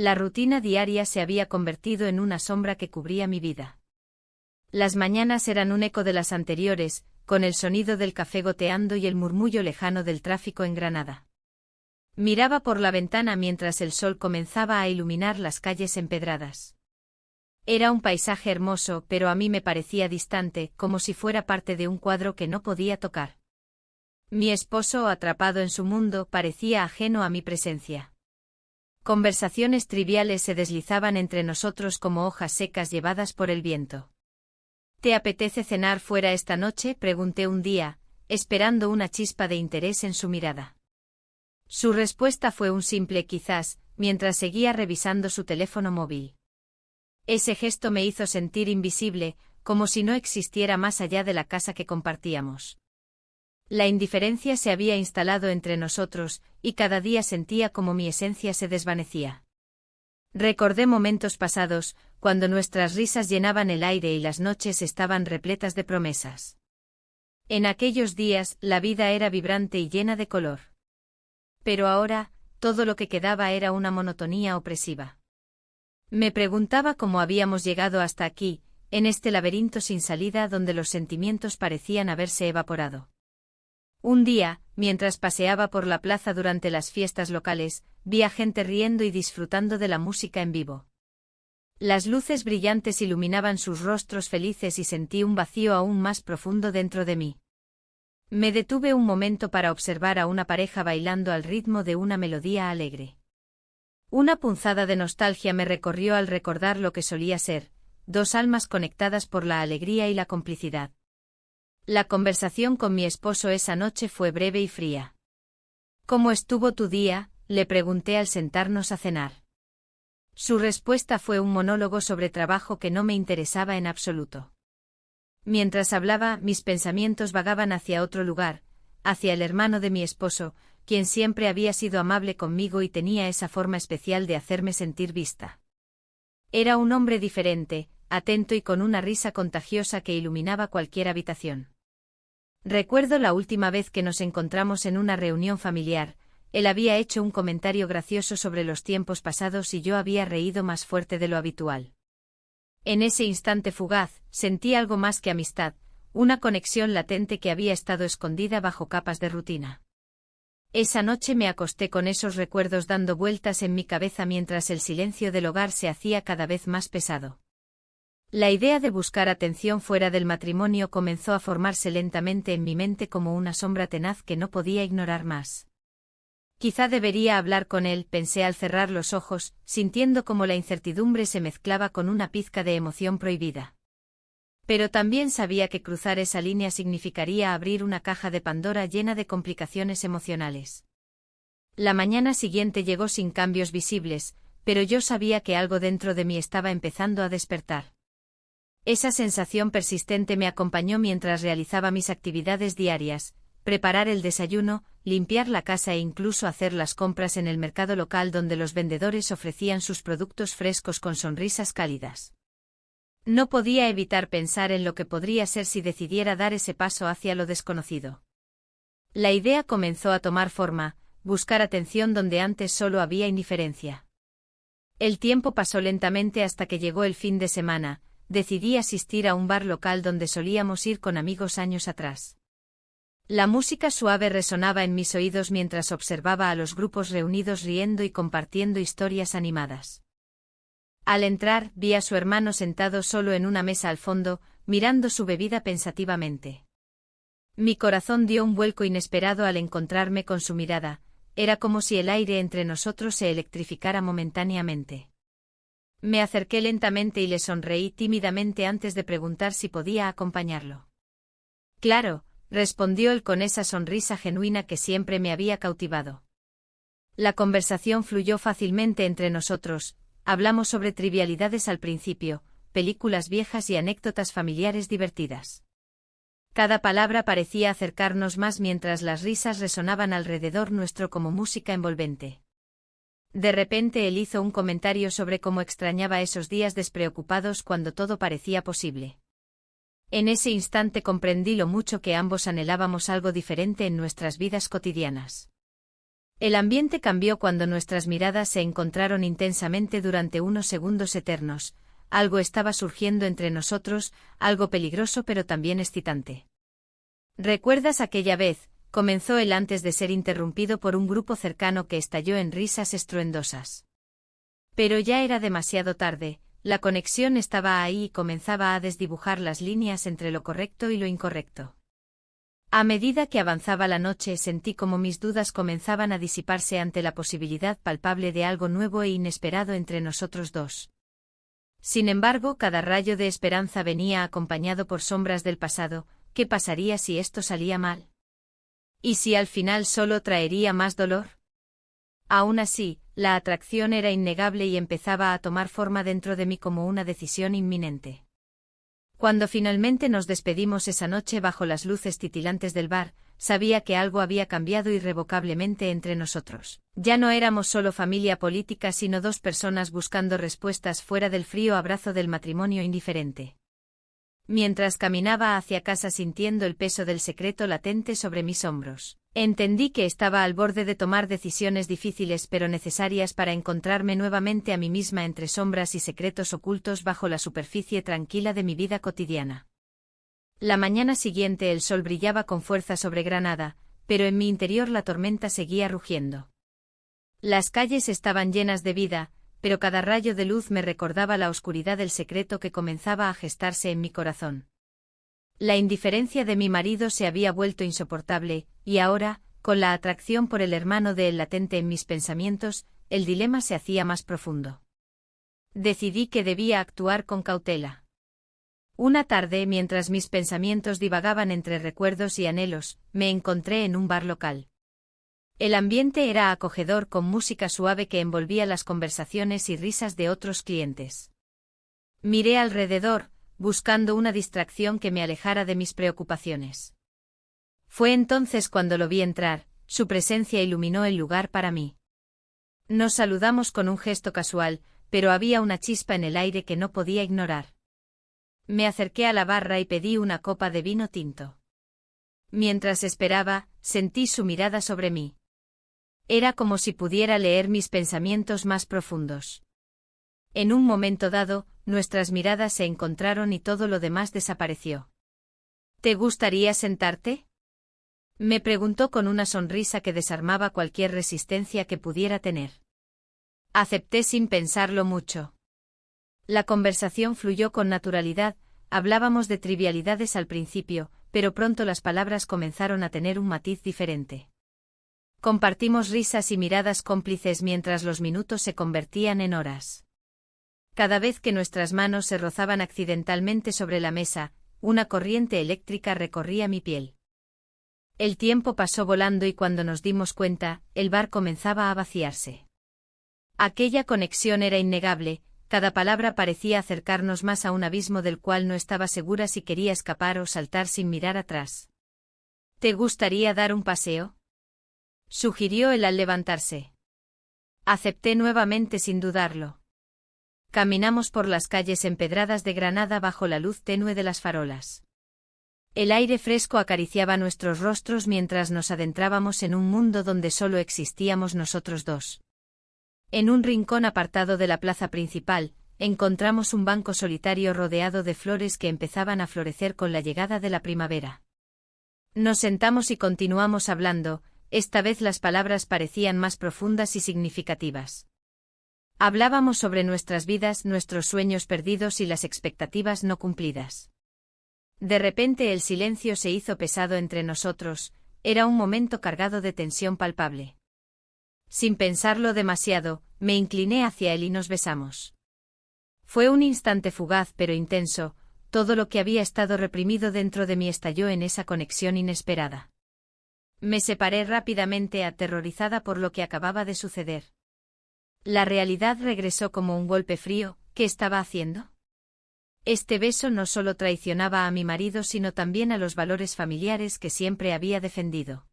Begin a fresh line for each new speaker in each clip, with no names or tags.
La rutina diaria se había convertido en una sombra que cubría mi vida. Las mañanas eran un eco de las anteriores, con el sonido del café goteando y el murmullo lejano del tráfico en Granada. Miraba por la ventana mientras el sol comenzaba a iluminar las calles empedradas. Era un paisaje hermoso, pero a mí me parecía distante, como si fuera parte de un cuadro que no podía tocar. Mi esposo, atrapado en su mundo, parecía ajeno a mi presencia. Conversaciones triviales se deslizaban entre nosotros como hojas secas llevadas por el viento. ¿Te apetece cenar fuera esta noche?, pregunté un día, esperando una chispa de interés en su mirada. Su respuesta fue un simple quizás, mientras seguía revisando su teléfono móvil. Ese gesto me hizo sentir invisible, como si no existiera más allá de la casa que compartíamos. La indiferencia se había instalado entre nosotros, y cada día sentía como mi esencia se desvanecía. Recordé momentos pasados, cuando nuestras risas llenaban el aire y las noches estaban repletas de promesas. En aquellos días, la vida era vibrante y llena de color. Pero ahora, todo lo que quedaba era una monotonía opresiva. Me preguntaba cómo habíamos llegado hasta aquí, en este laberinto sin salida donde los sentimientos parecían haberse evaporado. Un día, mientras paseaba por la plaza durante las fiestas locales, vi a gente riendo y disfrutando de la música en vivo. Las luces brillantes iluminaban sus rostros felices y sentí un vacío aún más profundo dentro de mí. Me detuve un momento para observar a una pareja bailando al ritmo de una melodía alegre. Una punzada de nostalgia me recorrió al recordar lo que solía ser, dos almas conectadas por la alegría y la complicidad. La conversación con mi esposo esa noche fue breve y fría. ¿Cómo estuvo tu día?, le pregunté al sentarnos a cenar. Su respuesta fue un monólogo sobre trabajo que no me interesaba en absoluto. Mientras hablaba, mis pensamientos vagaban hacia otro lugar, hacia el hermano de mi esposo, quien siempre había sido amable conmigo y tenía esa forma especial de hacerme sentir vista. Era un hombre diferente, atento y con una risa contagiosa que iluminaba cualquier habitación. Recuerdo la última vez que nos encontramos en una reunión familiar, él había hecho un comentario gracioso sobre los tiempos pasados y yo había reído más fuerte de lo habitual. En ese instante fugaz, sentí algo más que amistad, una conexión latente que había estado escondida bajo capas de rutina. Esa noche me acosté con esos recuerdos dando vueltas en mi cabeza mientras el silencio del hogar se hacía cada vez más pesado. La idea de buscar atención fuera del matrimonio comenzó a formarse lentamente en mi mente como una sombra tenaz que no podía ignorar más. Quizá debería hablar con él, pensé al cerrar los ojos, sintiendo como la incertidumbre se mezclaba con una pizca de emoción prohibida. Pero también sabía que cruzar esa línea significaría abrir una caja de Pandora llena de complicaciones emocionales. La mañana siguiente llegó sin cambios visibles, pero yo sabía que algo dentro de mí estaba empezando a despertar. Esa sensación persistente me acompañó mientras realizaba mis actividades diarias, preparar el desayuno, limpiar la casa e incluso hacer las compras en el mercado local donde los vendedores ofrecían sus productos frescos con sonrisas cálidas. No podía evitar pensar en lo que podría ser si decidiera dar ese paso hacia lo desconocido. La idea comenzó a tomar forma, buscar atención donde antes solo había indiferencia. El tiempo pasó lentamente hasta que llegó el fin de semana. Decidí asistir a un bar local donde solíamos ir con amigos años atrás. La música suave resonaba en mis oídos mientras observaba a los grupos reunidos riendo y compartiendo historias animadas. Al entrar, vi a su hermano sentado solo en una mesa al fondo, mirando su bebida pensativamente. Mi corazón dio un vuelco inesperado al encontrarme con su mirada, era como si el aire entre nosotros se electrificara momentáneamente. Me acerqué lentamente y le sonreí tímidamente antes de preguntar si podía acompañarlo. Claro, respondió él con esa sonrisa genuina que siempre me había cautivado. La conversación fluyó fácilmente entre nosotros, hablamos sobre trivialidades al principio, películas viejas y anécdotas familiares divertidas. Cada palabra parecía acercarnos más mientras las risas resonaban alrededor nuestro como música envolvente. De repente él hizo un comentario sobre cómo extrañaba esos días despreocupados cuando todo parecía posible. En ese instante comprendí lo mucho que ambos anhelábamos algo diferente en nuestras vidas cotidianas. El ambiente cambió cuando nuestras miradas se encontraron intensamente durante unos segundos eternos. Algo estaba surgiendo entre nosotros, algo peligroso pero también excitante. ¿Recuerdas aquella vez? Comenzó él antes de ser interrumpido por un grupo cercano que estalló en risas estruendosas. Pero ya era demasiado tarde, la conexión estaba ahí y comenzaba a desdibujar las líneas entre lo correcto y lo incorrecto. A medida que avanzaba la noche sentí como mis dudas comenzaban a disiparse ante la posibilidad palpable de algo nuevo e inesperado entre nosotros dos. Sin embargo, cada rayo de esperanza venía acompañado por sombras del pasado. ¿Qué pasaría si esto salía mal? ¿Y si al final solo traería más dolor? Aún así, la atracción era innegable y empezaba a tomar forma dentro de mí como una decisión inminente. Cuando finalmente nos despedimos esa noche bajo las luces titilantes del bar, sabía que algo había cambiado irrevocablemente entre nosotros. Ya no éramos solo familia política sino dos personas buscando respuestas fuera del frío abrazo del matrimonio indiferente. Mientras caminaba hacia casa sintiendo el peso del secreto latente sobre mis hombros, entendí que estaba al borde de tomar decisiones difíciles pero necesarias para encontrarme nuevamente a mí misma entre sombras y secretos ocultos bajo la superficie tranquila de mi vida cotidiana. La mañana siguiente el sol brillaba con fuerza sobre Granada, pero en mi interior la tormenta seguía rugiendo. Las calles estaban llenas de vida, pero cada rayo de luz me recordaba la oscuridad del secreto que comenzaba a gestarse en mi corazón. La indiferencia de mi marido se había vuelto insoportable, y ahora, con la atracción por el hermano de él latente en mis pensamientos, el dilema se hacía más profundo. Decidí que debía actuar con cautela. Una tarde, mientras mis pensamientos divagaban entre recuerdos y anhelos, me encontré en un bar local. El ambiente era acogedor con música suave que envolvía las conversaciones y risas de otros clientes. Miré alrededor, buscando una distracción que me alejara de mis preocupaciones. Fue entonces cuando lo vi entrar, su presencia iluminó el lugar para mí. Nos saludamos con un gesto casual, pero había una chispa en el aire que no podía ignorar. Me acerqué a la barra y pedí una copa de vino tinto. Mientras esperaba, sentí su mirada sobre mí. Era como si pudiera leer mis pensamientos más profundos. En un momento dado, nuestras miradas se encontraron y todo lo demás desapareció. ¿Te gustaría sentarte? Me preguntó con una sonrisa que desarmaba cualquier resistencia que pudiera tener. Acepté sin pensarlo mucho. La conversación fluyó con naturalidad, hablábamos de trivialidades al principio, pero pronto las palabras comenzaron a tener un matiz diferente. Compartimos risas y miradas cómplices mientras los minutos se convertían en horas. Cada vez que nuestras manos se rozaban accidentalmente sobre la mesa, una corriente eléctrica recorría mi piel. El tiempo pasó volando y cuando nos dimos cuenta, el bar comenzaba a vaciarse. Aquella conexión era innegable, cada palabra parecía acercarnos más a un abismo del cual no estaba segura si quería escapar o saltar sin mirar atrás. ¿Te gustaría dar un paseo?, sugirió él al levantarse. Acepté nuevamente sin dudarlo. Caminamos por las calles empedradas de Granada bajo la luz tenue de las farolas. El aire fresco acariciaba nuestros rostros mientras nos adentrábamos en un mundo donde solo existíamos nosotros dos. En un rincón apartado de la plaza principal, encontramos un banco solitario rodeado de flores que empezaban a florecer con la llegada de la primavera. Nos sentamos y continuamos hablando. Esta vez las palabras parecían más profundas y significativas. Hablábamos sobre nuestras vidas, nuestros sueños perdidos y las expectativas no cumplidas. De repente el silencio se hizo pesado entre nosotros, era un momento cargado de tensión palpable. Sin pensarlo demasiado, me incliné hacia él y nos besamos. Fue un instante fugaz pero intenso, todo lo que había estado reprimido dentro de mí estalló en esa conexión inesperada. Me separé rápidamente aterrorizada por lo que acababa de suceder. La realidad regresó como un golpe frío. ¿Qué estaba haciendo? Este beso no solo traicionaba a mi marido sino también a los valores familiares que siempre había defendido.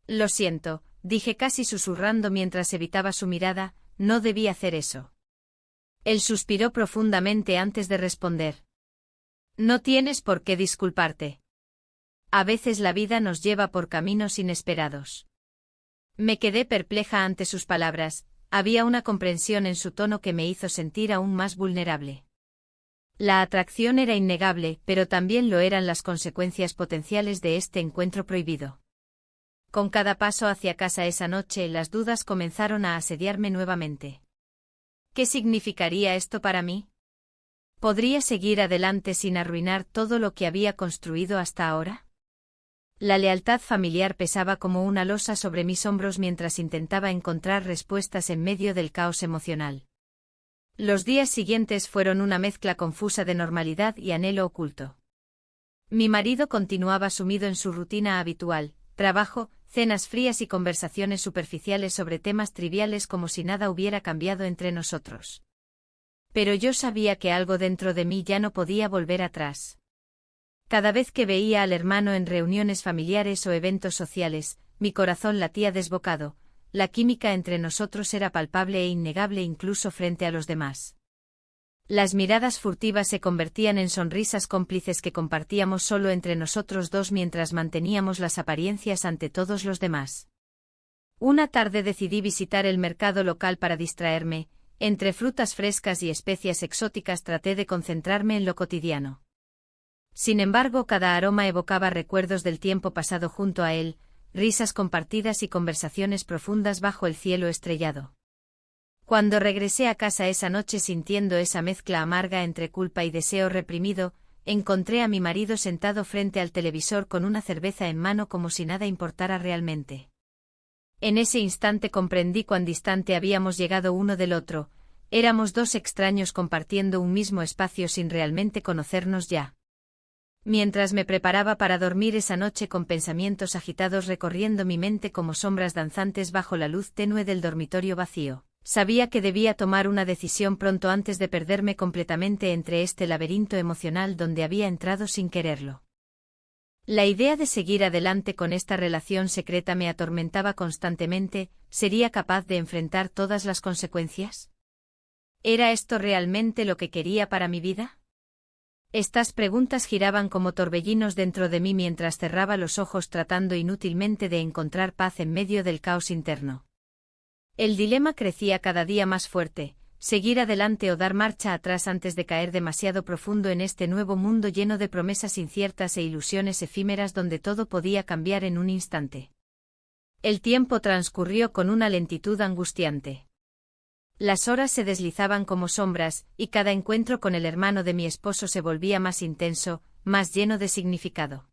Lo siento, dije casi susurrando mientras evitaba su mirada, no debí hacer eso. Él suspiró profundamente antes de responder. No tienes por qué disculparte. A veces la vida nos lleva por caminos inesperados. Me quedé perpleja ante sus palabras, había una comprensión en su tono que me hizo sentir aún más vulnerable. La atracción era innegable, pero también lo eran las consecuencias potenciales de este encuentro prohibido. Con cada paso hacia casa esa noche, las dudas comenzaron a asediarme nuevamente. ¿Qué significaría esto para mí? ¿Podría seguir adelante sin arruinar todo lo que había construido hasta ahora? La lealtad familiar pesaba como una losa sobre mis hombros mientras intentaba encontrar respuestas en medio del caos emocional. Los días siguientes fueron una mezcla confusa de normalidad y anhelo oculto. Mi marido continuaba sumido en su rutina habitual, trabajo, cenas frías y conversaciones superficiales sobre temas triviales como si nada hubiera cambiado entre nosotros. Pero yo sabía que algo dentro de mí ya no podía volver atrás. Cada vez que veía al hermano en reuniones familiares o eventos sociales, mi corazón latía desbocado. La química entre nosotros era palpable e innegable incluso frente a los demás. Las miradas furtivas se convertían en sonrisas cómplices que compartíamos solo entre nosotros dos mientras manteníamos las apariencias ante todos los demás. Una tarde decidí visitar el mercado local para distraerme. Entre frutas frescas y especias exóticas traté de concentrarme en lo cotidiano. Sin embargo, cada aroma evocaba recuerdos del tiempo pasado junto a él, risas compartidas y conversaciones profundas bajo el cielo estrellado. Cuando regresé a casa esa noche sintiendo esa mezcla amarga entre culpa y deseo reprimido, encontré a mi marido sentado frente al televisor con una cerveza en mano como si nada importara realmente. En ese instante comprendí cuán distante habíamos llegado uno del otro, éramos dos extraños compartiendo un mismo espacio sin realmente conocernos ya. Mientras me preparaba para dormir esa noche con pensamientos agitados recorriendo mi mente como sombras danzantes bajo la luz tenue del dormitorio vacío, sabía que debía tomar una decisión pronto antes de perderme completamente entre este laberinto emocional donde había entrado sin quererlo. La idea de seguir adelante con esta relación secreta me atormentaba constantemente. ¿Sería capaz de enfrentar todas las consecuencias? ¿Era esto realmente lo que quería para mi vida? Estas preguntas giraban como torbellinos dentro de mí mientras cerraba los ojos tratando inútilmente de encontrar paz en medio del caos interno. El dilema crecía cada día más fuerte, seguir adelante o dar marcha atrás antes de caer demasiado profundo en este nuevo mundo lleno de promesas inciertas e ilusiones efímeras donde todo podía cambiar en un instante. El tiempo transcurrió con una lentitud angustiante. Las horas se deslizaban como sombras, y cada encuentro con el hermano de mi esposo se volvía más intenso, más lleno de significado.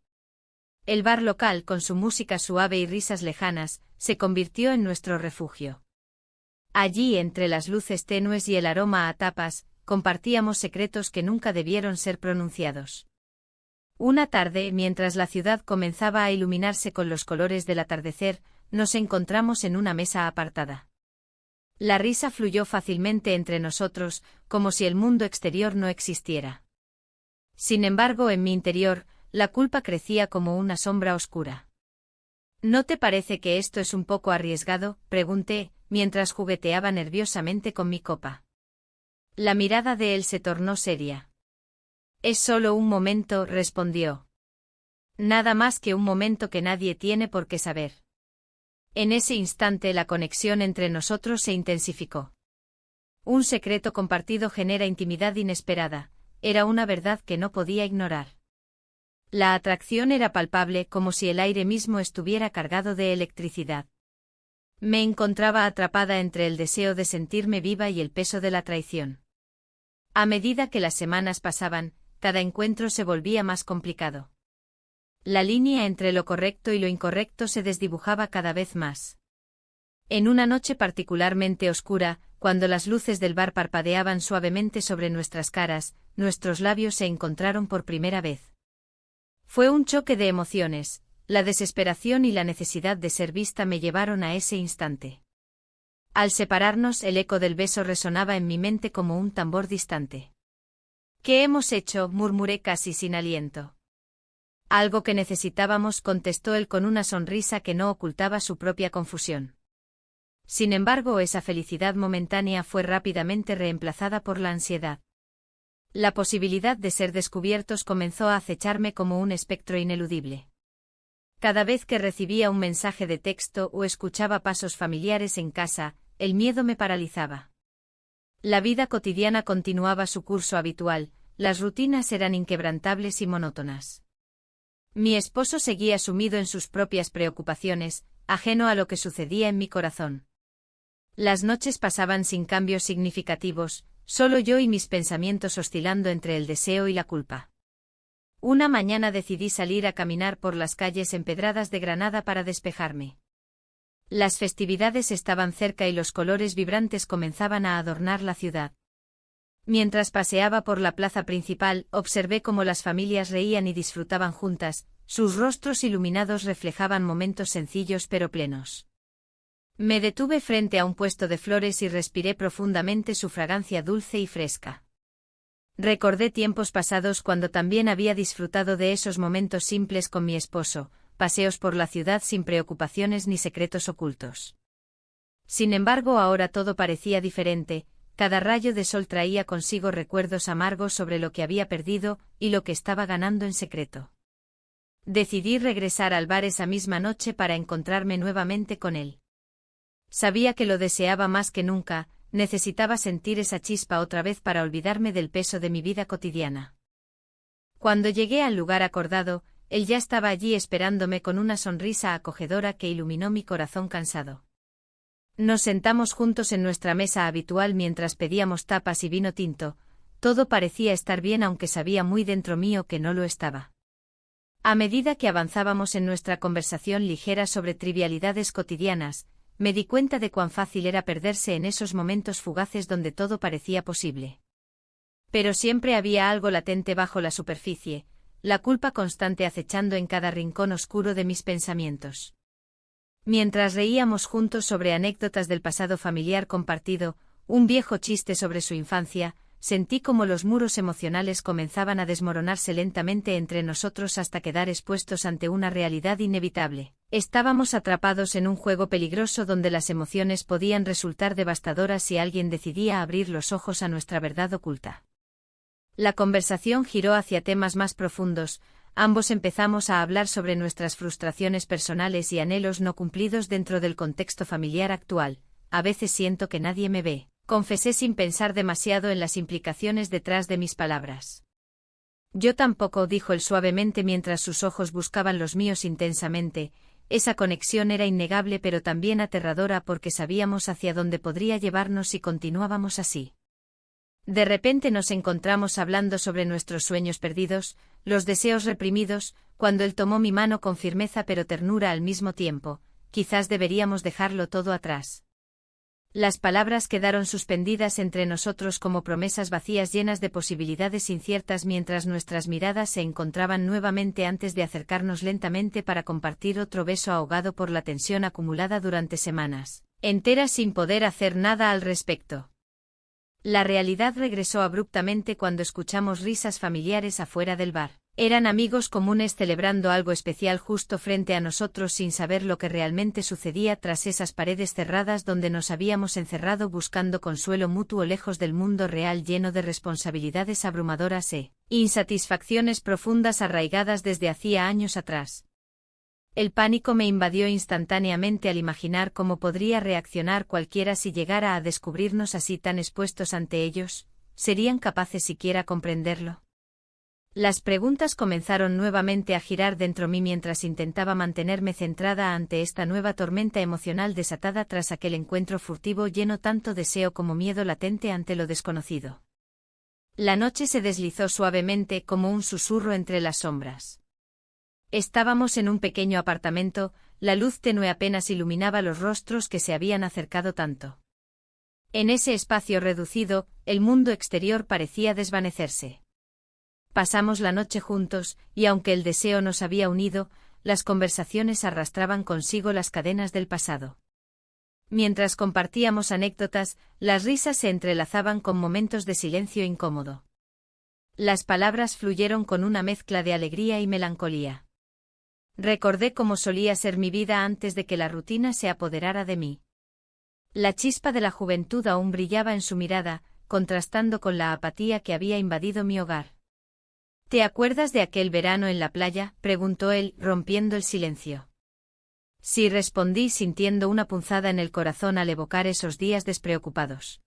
El bar local, con su música suave y risas lejanas, se convirtió en nuestro refugio. Allí, entre las luces tenues y el aroma a tapas, compartíamos secretos que nunca debieron ser pronunciados. Una tarde, mientras la ciudad comenzaba a iluminarse con los colores del atardecer, nos encontramos en una mesa apartada. La risa fluyó fácilmente entre nosotros, como si el mundo exterior no existiera. Sin embargo, en mi interior, la culpa crecía como una sombra oscura. ¿No te parece que esto es un poco arriesgado?, pregunté, mientras jugueteaba nerviosamente con mi copa. La mirada de él se tornó seria. Es solo un momento, respondió. Nada más que un momento que nadie tiene por qué saber. En ese instante la conexión entre nosotros se intensificó. Un secreto compartido genera intimidad inesperada, era una verdad que no podía ignorar. La atracción era palpable como si el aire mismo estuviera cargado de electricidad. Me encontraba atrapada entre el deseo de sentirme viva y el peso de la traición. A medida que las semanas pasaban, cada encuentro se volvía más complicado. La línea entre lo correcto y lo incorrecto se desdibujaba cada vez más. En una noche particularmente oscura, cuando las luces del bar parpadeaban suavemente sobre nuestras caras, nuestros labios se encontraron por primera vez. Fue un choque de emociones, la desesperación y la necesidad de ser vista me llevaron a ese instante. Al separarnos, el eco del beso resonaba en mi mente como un tambor distante. ¿Qué hemos hecho?, murmuré casi sin aliento. Algo que necesitábamos, contestó él con una sonrisa que no ocultaba su propia confusión. Sin embargo, esa felicidad momentánea fue rápidamente reemplazada por la ansiedad. La posibilidad de ser descubiertos comenzó a acecharme como un espectro ineludible. Cada vez que recibía un mensaje de texto o escuchaba pasos familiares en casa, el miedo me paralizaba. La vida cotidiana continuaba su curso habitual, las rutinas eran inquebrantables y monótonas. Mi esposo seguía sumido en sus propias preocupaciones, ajeno a lo que sucedía en mi corazón. Las noches pasaban sin cambios significativos, solo yo y mis pensamientos oscilando entre el deseo y la culpa. Una mañana decidí salir a caminar por las calles empedradas de Granada para despejarme. Las festividades estaban cerca y los colores vibrantes comenzaban a adornar la ciudad. Mientras paseaba por la plaza principal, observé cómo las familias reían y disfrutaban juntas, sus rostros iluminados reflejaban momentos sencillos pero plenos. Me detuve frente a un puesto de flores y respiré profundamente su fragancia dulce y fresca. Recordé tiempos pasados cuando también había disfrutado de esos momentos simples con mi esposo, paseos por la ciudad sin preocupaciones ni secretos ocultos. Sin embargo, ahora todo parecía diferente, cada rayo de sol traía consigo recuerdos amargos sobre lo que había perdido y lo que estaba ganando en secreto. Decidí regresar al bar esa misma noche para encontrarme nuevamente con él. Sabía que lo deseaba más que nunca, necesitaba sentir esa chispa otra vez para olvidarme del peso de mi vida cotidiana. Cuando llegué al lugar acordado, él ya estaba allí esperándome con una sonrisa acogedora que iluminó mi corazón cansado. Nos sentamos juntos en nuestra mesa habitual mientras pedíamos tapas y vino tinto, todo parecía estar bien aunque sabía muy dentro mío que no lo estaba. A medida que avanzábamos en nuestra conversación ligera sobre trivialidades cotidianas, me di cuenta de cuán fácil era perderse en esos momentos fugaces donde todo parecía posible. Pero siempre había algo latente bajo la superficie, la culpa constante acechando en cada rincón oscuro de mis pensamientos. Mientras reíamos juntos sobre anécdotas del pasado familiar compartido, un viejo chiste sobre su infancia, sentí como los muros emocionales comenzaban a desmoronarse lentamente entre nosotros hasta quedar expuestos ante una realidad inevitable. Estábamos atrapados en un juego peligroso donde las emociones podían resultar devastadoras si alguien decidía abrir los ojos a nuestra verdad oculta. La conversación giró hacia temas más profundos, ambos empezamos a hablar sobre nuestras frustraciones personales y anhelos no cumplidos dentro del contexto familiar actual. A veces siento que nadie me ve, confesé sin pensar demasiado en las implicaciones detrás de mis palabras. Yo tampoco, dijo él suavemente mientras sus ojos buscaban los míos intensamente. Esa conexión era innegable pero también aterradora porque sabíamos hacia dónde podría llevarnos si continuábamos así. De repente nos encontramos hablando sobre nuestros sueños perdidos, los deseos reprimidos, cuando él tomó mi mano con firmeza pero ternura al mismo tiempo. Quizás deberíamos dejarlo todo atrás. Las palabras quedaron suspendidas entre nosotros como promesas vacías llenas de posibilidades inciertas mientras nuestras miradas se encontraban nuevamente antes de acercarnos lentamente para compartir otro beso ahogado por la tensión acumulada durante semanas enteras sin poder hacer nada al respecto. La realidad regresó abruptamente cuando escuchamos risas familiares afuera del bar. Eran amigos comunes celebrando algo especial justo frente a nosotros sin saber lo que realmente sucedía tras esas paredes cerradas donde nos habíamos encerrado buscando consuelo mutuo lejos del mundo real lleno de responsabilidades abrumadoras e insatisfacciones profundas arraigadas desde hacía años atrás. El pánico me invadió instantáneamente al imaginar cómo podría reaccionar cualquiera si llegara a descubrirnos así tan expuestos ante ellos. ¿Serían capaces siquiera comprenderlo? Las preguntas comenzaron nuevamente a girar dentro mí mientras intentaba mantenerme centrada ante esta nueva tormenta emocional desatada tras aquel encuentro furtivo lleno tanto deseo como miedo latente ante lo desconocido. La noche se deslizó suavemente como un susurro entre las sombras. Estábamos en un pequeño apartamento, la luz tenue apenas iluminaba los rostros que se habían acercado tanto. En ese espacio reducido, el mundo exterior parecía desvanecerse. Pasamos la noche juntos, y aunque el deseo nos había unido, las conversaciones arrastraban consigo las cadenas del pasado. Mientras compartíamos anécdotas, las risas se entrelazaban con momentos de silencio incómodo. Las palabras fluyeron con una mezcla de alegría y melancolía. Recordé cómo solía ser mi vida antes de que la rutina se apoderara de mí. La chispa de la juventud aún brillaba en su mirada, contrastando con la apatía que había invadido mi hogar. ¿Te acuerdas de aquel verano en la playa?, preguntó él, rompiendo el silencio. Sí, respondí sintiendo una punzada en el corazón al evocar esos días despreocupados.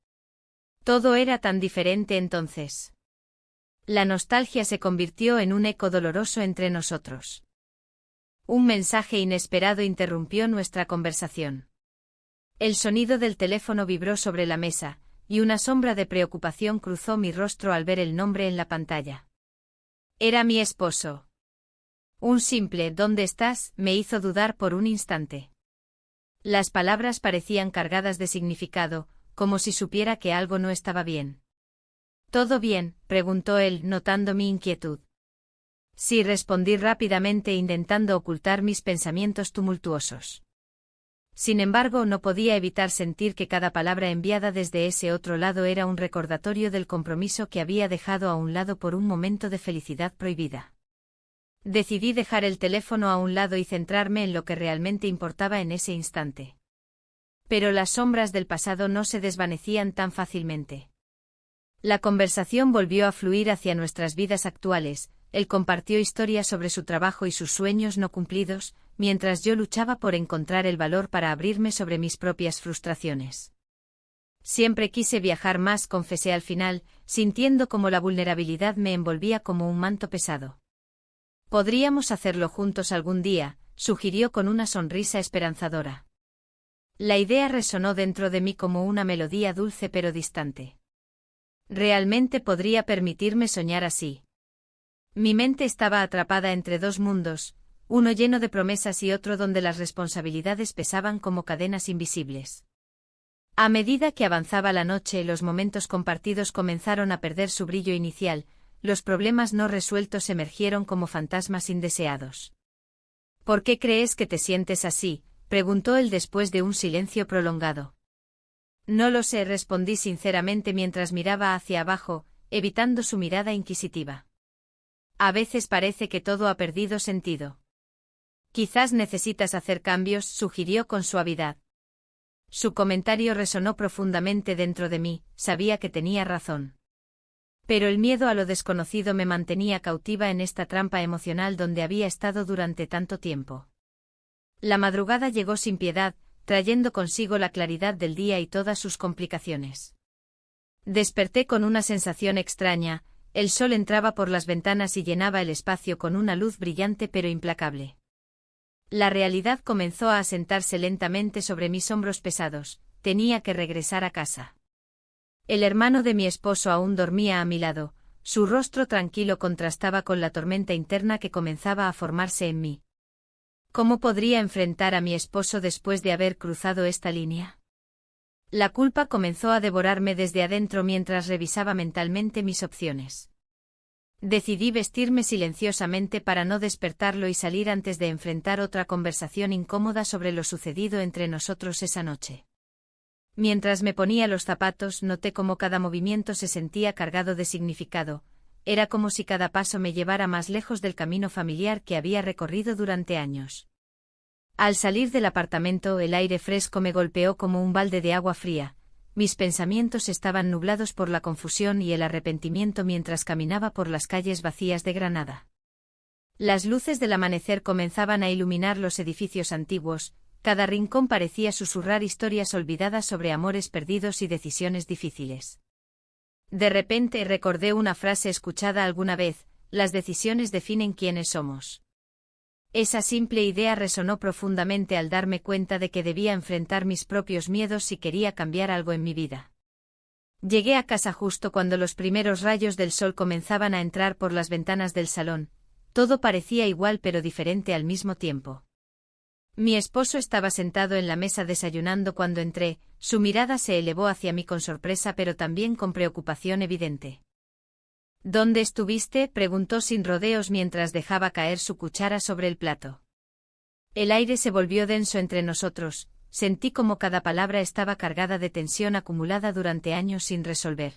Todo era tan diferente entonces. La nostalgia se convirtió en un eco doloroso entre nosotros. Un mensaje inesperado interrumpió nuestra conversación. El sonido del teléfono vibró sobre la mesa, y una sombra de preocupación cruzó mi rostro al ver el nombre en la pantalla. Era mi esposo. Un simple «¿Dónde estás?» me hizo dudar por un instante. Las palabras parecían cargadas de significado, como si supiera que algo no estaba bien. ¿Todo bien?, preguntó él, notando mi inquietud. Sí, respondí rápidamente intentando ocultar mis pensamientos tumultuosos. Sin embargo, no podía evitar sentir que cada palabra enviada desde ese otro lado era un recordatorio del compromiso que había dejado a un lado por un momento de felicidad prohibida. Decidí dejar el teléfono a un lado y centrarme en lo que realmente importaba en ese instante. Pero las sombras del pasado no se desvanecían tan fácilmente. La conversación volvió a fluir hacia nuestras vidas actuales. Él compartió historias sobre su trabajo y sus sueños no cumplidos, mientras yo luchaba por encontrar el valor para abrirme sobre mis propias frustraciones. Siempre quise viajar más, confesé al final, sintiendo como la vulnerabilidad me envolvía como un manto pesado. Podríamos hacerlo juntos algún día, sugirió con una sonrisa esperanzadora. La idea resonó dentro de mí como una melodía dulce pero distante. Realmente podría permitirme soñar así. Mi mente estaba atrapada entre dos mundos, uno lleno de promesas y otro donde las responsabilidades pesaban como cadenas invisibles. A medida que avanzaba la noche y los momentos compartidos comenzaron a perder su brillo inicial, los problemas no resueltos emergieron como fantasmas indeseados. ¿Por qué crees que te sientes así?, preguntó él después de un silencio prolongado. No lo sé, respondí sinceramente mientras miraba hacia abajo, evitando su mirada inquisitiva. A veces parece que todo ha perdido sentido. Quizás necesitas hacer cambios, sugirió con suavidad. Su comentario resonó profundamente dentro de mí, sabía que tenía razón. Pero el miedo a lo desconocido me mantenía cautiva en esta trampa emocional donde había estado durante tanto tiempo. La madrugada llegó sin piedad, trayendo consigo la claridad del día y todas sus complicaciones. Desperté con una sensación extraña. El sol entraba por las ventanas y llenaba el espacio con una luz brillante pero implacable. La realidad comenzó a asentarse lentamente sobre mis hombros pesados. Tenía que regresar a casa. El hermano de mi esposo aún dormía a mi lado. Su rostro tranquilo contrastaba con la tormenta interna que comenzaba a formarse en mí. ¿Cómo podría enfrentar a mi esposo después de haber cruzado esta línea? La culpa comenzó a devorarme desde adentro mientras revisaba mentalmente mis opciones. Decidí vestirme silenciosamente para no despertarlo y salir antes de enfrentar otra conversación incómoda sobre lo sucedido entre nosotros esa noche. Mientras me ponía los zapatos, noté cómo cada movimiento se sentía cargado de significado. Era como si cada paso me llevara más lejos del camino familiar que había recorrido durante años. Al salir del apartamento, el aire fresco me golpeó como un balde de agua fría. Mis pensamientos estaban nublados por la confusión y el arrepentimiento mientras caminaba por las calles vacías de Granada. Las luces del amanecer comenzaban a iluminar los edificios antiguos. Cada rincón parecía susurrar historias olvidadas sobre amores perdidos y decisiones difíciles. De repente recordé una frase escuchada alguna vez: las decisiones definen quiénes somos. Esa simple idea resonó profundamente al darme cuenta de que debía enfrentar mis propios miedos si quería cambiar algo en mi vida. Llegué a casa justo cuando los primeros rayos del sol comenzaban a entrar por las ventanas del salón. Todo parecía igual pero diferente al mismo tiempo. Mi esposo estaba sentado en la mesa desayunando cuando entré. Su mirada se elevó hacia mí con sorpresa pero también con preocupación evidente. ¿Dónde estuviste?, preguntó sin rodeos mientras dejaba caer su cuchara sobre el plato. El aire se volvió denso entre nosotros. Sentí como cada palabra estaba cargada de tensión acumulada durante años sin resolver.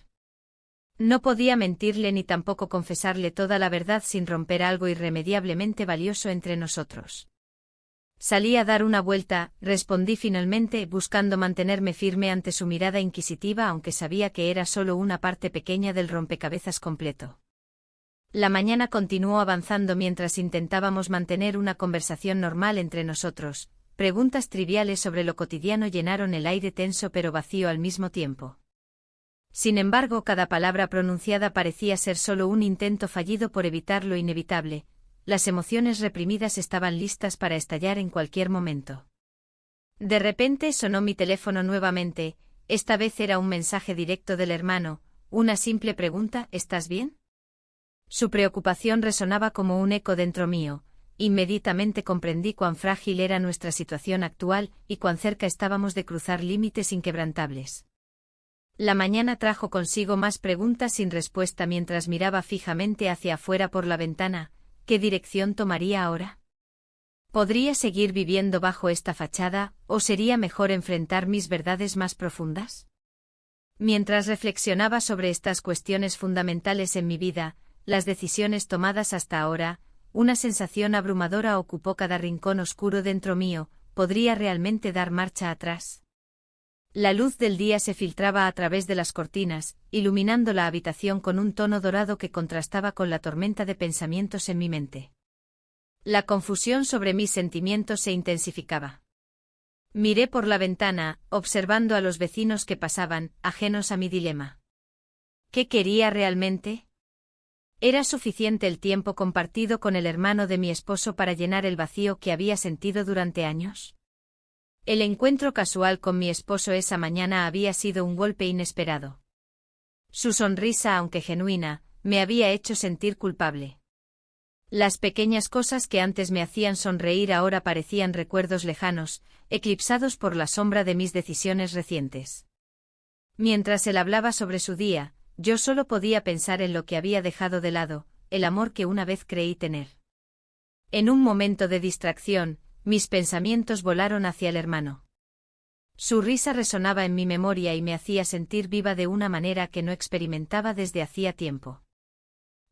No podía mentirle ni tampoco confesarle toda la verdad sin romper algo irremediablemente valioso entre nosotros. Salí a dar una vuelta, respondí finalmente, buscando mantenerme firme ante su mirada inquisitiva aunque sabía que era solo una parte pequeña del rompecabezas completo. La mañana continuó avanzando mientras intentábamos mantener una conversación normal entre nosotros. Preguntas triviales sobre lo cotidiano llenaron el aire tenso pero vacío al mismo tiempo. Sin embargo, cada palabra pronunciada parecía ser solo un intento fallido por evitar lo inevitable. Las emociones reprimidas estaban listas para estallar en cualquier momento. De repente sonó mi teléfono nuevamente. Esta vez era un mensaje directo del hermano, una simple pregunta: ¿estás bien? Su preocupación resonaba como un eco dentro mío. Inmediatamente comprendí cuán frágil era nuestra situación actual y cuán cerca estábamos de cruzar límites inquebrantables. La mañana trajo consigo más preguntas sin respuesta mientras miraba fijamente hacia afuera por la ventana. ¿Qué dirección tomaría ahora? ¿Podría seguir viviendo bajo esta fachada, o sería mejor enfrentar mis verdades más profundas? Mientras reflexionaba sobre estas cuestiones fundamentales en mi vida, las decisiones tomadas hasta ahora, una sensación abrumadora ocupó cada rincón oscuro dentro mío. ¿Podría realmente dar marcha atrás? La luz del día se filtraba a través de las cortinas, iluminando la habitación con un tono dorado que contrastaba con la tormenta de pensamientos en mi mente. La confusión sobre mis sentimientos se intensificaba. Miré por la ventana, observando a los vecinos que pasaban, ajenos a mi dilema. ¿Qué quería realmente? ¿Era suficiente el tiempo compartido con el hermano de mi esposo para llenar el vacío que había sentido durante años? El encuentro casual con mi esposo esa mañana había sido un golpe inesperado. Su sonrisa, aunque genuina, me había hecho sentir culpable. Las pequeñas cosas que antes me hacían sonreír ahora parecían recuerdos lejanos, eclipsados por la sombra de mis decisiones recientes. Mientras él hablaba sobre su día, yo solo podía pensar en lo que había dejado de lado, el amor que una vez creí tener. En un momento de distracción, mis pensamientos volaron hacia el hermano. Su risa resonaba en mi memoria y me hacía sentir viva de una manera que no experimentaba desde hacía tiempo.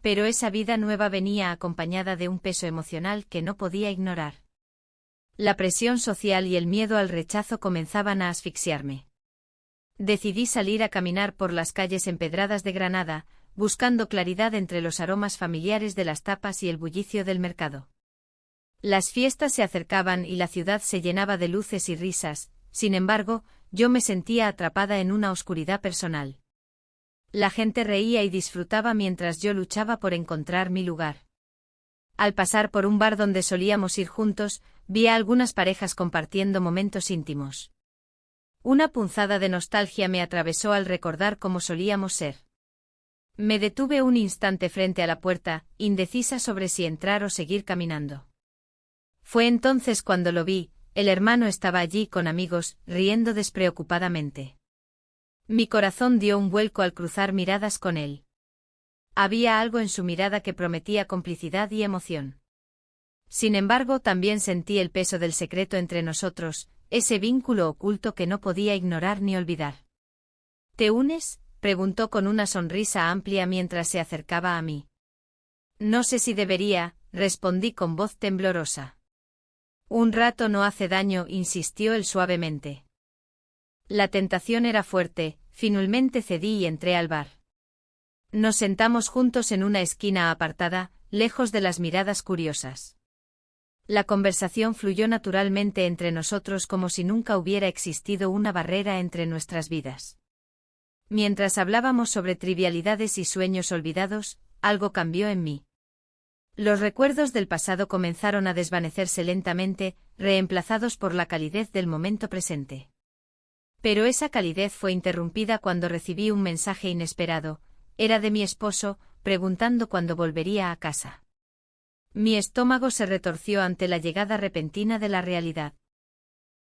Pero esa vida nueva venía acompañada de un peso emocional que no podía ignorar. La presión social y el miedo al rechazo comenzaban a asfixiarme. Decidí salir a caminar por las calles empedradas de Granada, buscando claridad entre los aromas familiares de las tapas y el bullicio del mercado. Las fiestas se acercaban y la ciudad se llenaba de luces y risas. Sin embargo, yo me sentía atrapada en una oscuridad personal. La gente reía y disfrutaba mientras yo luchaba por encontrar mi lugar. Al pasar por un bar donde solíamos ir juntos, vi a algunas parejas compartiendo momentos íntimos. Una punzada de nostalgia me atravesó al recordar cómo solíamos ser. Me detuve un instante frente a la puerta, indecisa sobre si entrar o seguir caminando. Fue entonces cuando lo vi. El hermano estaba allí con amigos, riendo despreocupadamente. Mi corazón dio un vuelco al cruzar miradas con él. Había algo en su mirada que prometía complicidad y emoción. Sin embargo, también sentí el peso del secreto entre nosotros, ese vínculo oculto que no podía ignorar ni olvidar. ¿Te unes?, preguntó con una sonrisa amplia mientras se acercaba a mí. No sé si debería, respondí con voz temblorosa. Un rato no hace daño, insistió él suavemente. La tentación era fuerte, finalmente cedí y entré al bar. Nos sentamos juntos en una esquina apartada, lejos de las miradas curiosas. La conversación fluyó naturalmente entre nosotros como si nunca hubiera existido una barrera entre nuestras vidas. Mientras hablábamos sobre trivialidades y sueños olvidados, algo cambió en mí. Los recuerdos del pasado comenzaron a desvanecerse lentamente, reemplazados por la calidez del momento presente. Pero esa calidez fue interrumpida cuando recibí un mensaje inesperado. Era de mi esposo, preguntando cuándo volvería a casa. Mi estómago se retorció ante la llegada repentina de la realidad.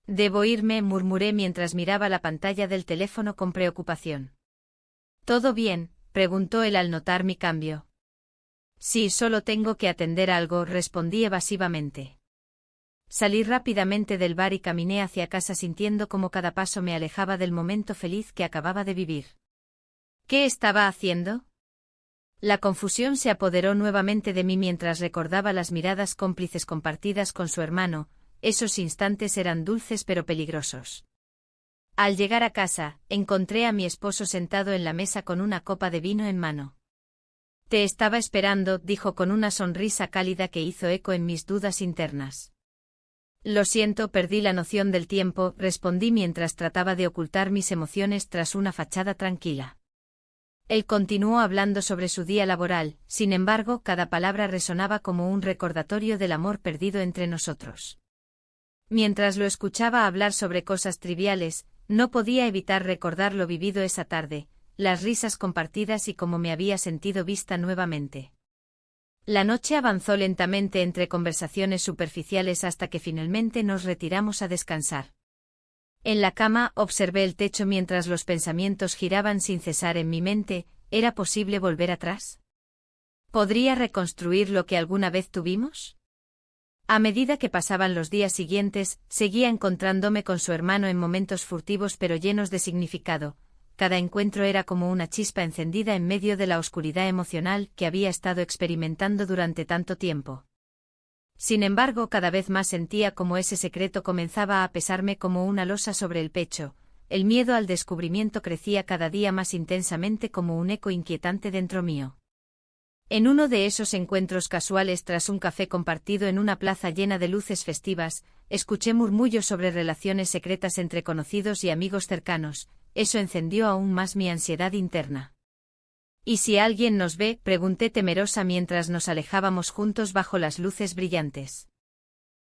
Debo irme, murmuré mientras miraba la pantalla del teléfono con preocupación. ¿Todo bien?, preguntó él al notar mi cambio. Sí, solo tengo que atender algo, respondí evasivamente. Salí rápidamente del bar y caminé hacia casa sintiendo como cada paso me alejaba del momento feliz que acababa de vivir. ¿Qué estaba haciendo? La confusión se apoderó nuevamente de mí mientras recordaba las miradas cómplices compartidas con su hermano. Esos instantes eran dulces pero peligrosos. Al llegar a casa, encontré a mi esposo sentado en la mesa con una copa de vino en mano. Te estaba esperando, dijo con una sonrisa cálida que hizo eco en mis dudas internas. Lo siento, perdí la noción del tiempo, respondí mientras trataba de ocultar mis emociones tras una fachada tranquila. Él continuó hablando sobre su día laboral, sin embargo, cada palabra resonaba como un recordatorio del amor perdido entre nosotros. Mientras lo escuchaba hablar sobre cosas triviales, no podía evitar recordar lo vivido esa tarde, las risas compartidas y cómo me había sentido vista nuevamente. La noche avanzó lentamente entre conversaciones superficiales hasta que finalmente nos retiramos a descansar. En la cama observé el techo mientras los pensamientos giraban sin cesar en mi mente. ¿Era posible volver atrás? ¿Podría reconstruir lo que alguna vez tuvimos? A medida que pasaban los días siguientes, seguía encontrándome con su hermano en momentos furtivos pero llenos de significado. Cada encuentro era como una chispa encendida en medio de la oscuridad emocional que había estado experimentando durante tanto tiempo. Sin embargo, cada vez más sentía como ese secreto comenzaba a pesarme como una losa sobre el pecho. El miedo al descubrimiento crecía cada día más intensamente como un eco inquietante dentro mío. En uno de esos encuentros casuales tras un café compartido en una plaza llena de luces festivas, escuché murmullos sobre relaciones secretas entre conocidos y amigos cercanos. Eso encendió aún más mi ansiedad interna. ¿Y si alguien nos ve?, pregunté temerosa mientras nos alejábamos juntos bajo las luces brillantes.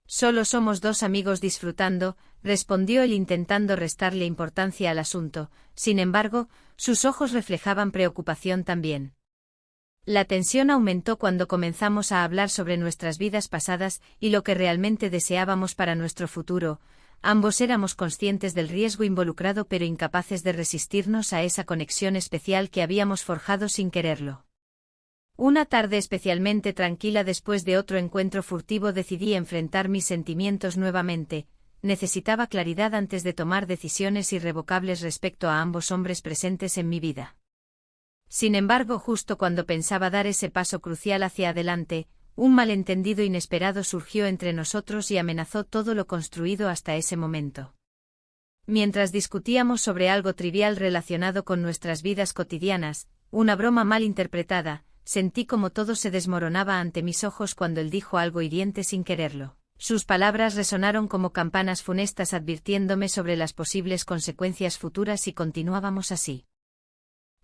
Solo somos dos amigos disfrutando, respondió él intentando restarle importancia al asunto. Sin embargo, sus ojos reflejaban preocupación también. La tensión aumentó cuando comenzamos a hablar sobre nuestras vidas pasadas y lo que realmente deseábamos para nuestro futuro. Ambos éramos conscientes del riesgo involucrado pero incapaces de resistirnos a esa conexión especial que habíamos forjado sin quererlo. Una tarde especialmente tranquila después de otro encuentro furtivo decidí enfrentar mis sentimientos nuevamente. Necesitaba claridad antes de tomar decisiones irrevocables respecto a ambos hombres presentes en mi vida. Sin embargo, justo cuando pensaba dar ese paso crucial hacia adelante, un malentendido inesperado surgió entre nosotros y amenazó todo lo construido hasta ese momento. Mientras discutíamos sobre algo trivial relacionado con nuestras vidas cotidianas, una broma mal interpretada, sentí como todo se desmoronaba ante mis ojos cuando él dijo algo hiriente sin quererlo. Sus palabras resonaron como campanas funestas advirtiéndome sobre las posibles consecuencias futuras y continuábamos así.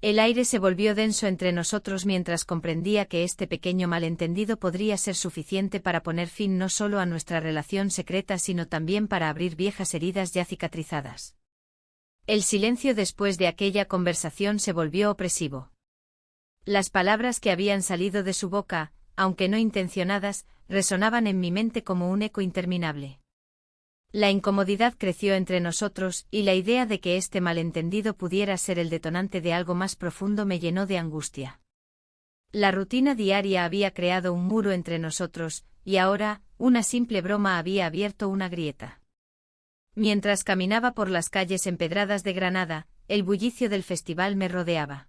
El aire se volvió denso entre nosotros mientras comprendía que este pequeño malentendido podría ser suficiente para poner fin no solo a nuestra relación secreta sino también para abrir viejas heridas ya cicatrizadas. El silencio después de aquella conversación se volvió opresivo. Las palabras que habían salido de su boca, aunque no intencionadas, resonaban en mi mente como un eco interminable. La incomodidad creció entre nosotros, y la idea de que este malentendido pudiera ser el detonante de algo más profundo me llenó de angustia. La rutina diaria había creado un muro entre nosotros, y ahora, una simple broma había abierto una grieta. Mientras caminaba por las calles empedradas de Granada, el bullicio del festival me rodeaba.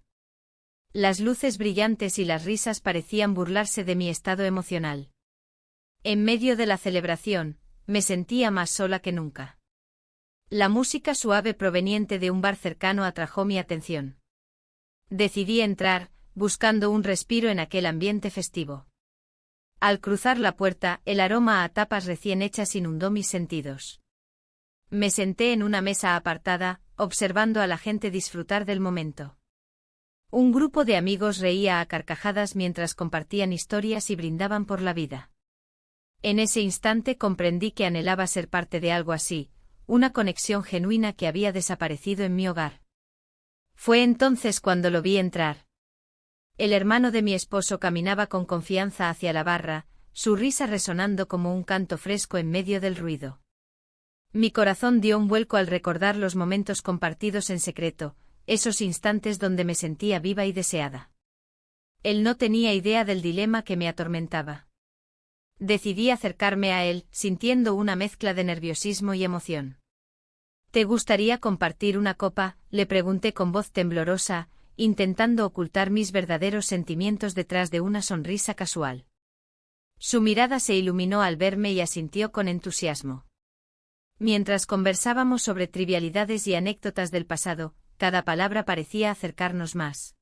Las luces brillantes y las risas parecían burlarse de mi estado emocional. En medio de la celebración, me sentía más sola que nunca. La música suave proveniente de un bar cercano atrajo mi atención. Decidí entrar, buscando un respiro en aquel ambiente festivo. Al cruzar la puerta, el aroma a tapas recién hechas inundó mis sentidos. Me senté en una mesa apartada, observando a la gente disfrutar del momento. Un grupo de amigos reía a carcajadas mientras compartían historias y brindaban por la vida. En ese instante comprendí que anhelaba ser parte de algo así, una conexión genuina que había desaparecido en mi hogar. Fue entonces cuando lo vi entrar. El hermano de mi esposo caminaba con confianza hacia la barra, su risa resonando como un canto fresco en medio del ruido. Mi corazón dio un vuelco al recordar los momentos compartidos en secreto, esos instantes donde me sentía viva y deseada. Él no tenía idea del dilema que me atormentaba. Decidí acercarme a él, sintiendo una mezcla de nerviosismo y emoción. ¿Te gustaría compartir una copa?, le pregunté con voz temblorosa, intentando ocultar mis verdaderos sentimientos detrás de una sonrisa casual. Su mirada se iluminó al verme y asintió con entusiasmo. Mientras conversábamos sobre trivialidades y anécdotas del pasado, cada palabra parecía acercarnos más.